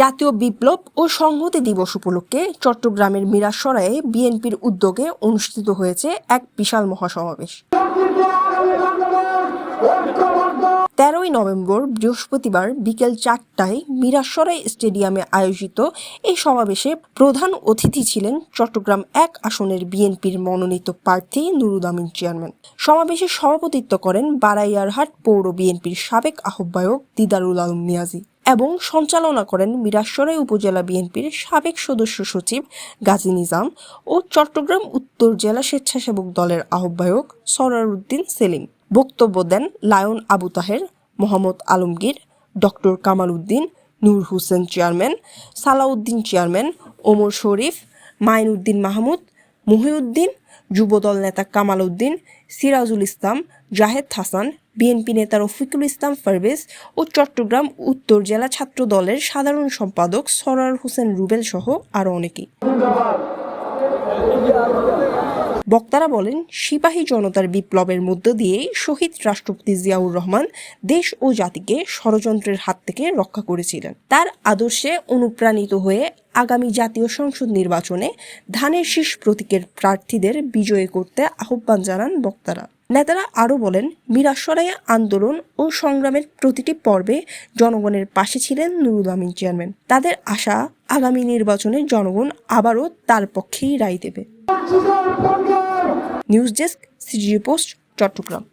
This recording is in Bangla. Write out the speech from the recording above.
জাতীয় বিপ্লব ও সংহতি দিবস উপলক্ষে চট্টগ্রামের মিরাসরায়ে বিএনপির উদ্যোগে অনুষ্ঠিত হয়েছে এক বিশাল মহাসমাবেশ। 13ই নভেম্বর বৃহস্পতিবার বিকেল 4টায় মিরাসরাই স্টেডিয়ামে আয়োজিত এই সমাবেশে প্রধান অতিথি ছিলেন চট্টগ্রাম 1 আসনের বিএনপির মনোনীত প্রার্থী নুরুল আমিন চেয়ারম্যান। সমাবেশে সভাপতিত্ব করেন বারাইয়ারহাট পৌর বিএনপির সাবেক আহ্বায়ক দিদারুল আলম নিয়াজি এবং সঞ্চালনা করেন মিরাসরাই উপজেলা বিএনপির সাবেক সদস্য সচিব গাজী নিজাম ও চট্টগ্রাম উত্তর জেলা স্বেচ্ছাসেবক দলের আহ্বায়ক সরার উদ্দিন সেলিম। বক্তব্য দেন লায়ন আবু তাহের, মোহাম্মদ আলমগীর, ডক্টর কামাল উদ্দিন, নূর হোসেন চেয়ারম্যান, সালাউদ্দিন চেয়ারম্যান, ওমর শরীফ, মাইনুদ্দিন মাহমুদ, মহিউদ্দিন, যুবদল নেতা কামাল উদ্দিন, সিরাজুল ইসলাম, জাহেদ হাসান, বিএনপি নেতা রফিকুল ইসলাম পারভেজ ও চট্টগ্রাম উত্তর জেলা ছাত্র দলের সাধারণ সম্পাদক সরার হোসেন রুবেল সহ আরও অনেকেই। বক্তারা বলেন, সিপাহী জনতার বিপ্লবের মধ্য দিয়ে শহীদ রাষ্ট্রপতি জিয়াউর রহমান দেশ ও জাতিকে ষড়যন্ত্রের হাত থেকে রক্ষা করেছিলেন। তার আদর্শে অনুপ্রাণিত হয়ে আগামী জাতীয় সংসদ নির্বাচনে ধানের শীষ প্রতীকের প্রার্থীদের বিজয়ী করতে আহ্বান জানান বক্তারা। নেতারা আরও বলেন, মিরাসরায়ে আন্দোলন ও সংগ্রামের প্রতিটি পর্বে জনগণের পাশে ছিলেন নুরুল আমিন চেয়ারম্যান। তাদের আশা, আগামী নির্বাচনে জনগণ আবারও তার পক্ষেই রায় দেবে। News desk, CGPost, Chittagong.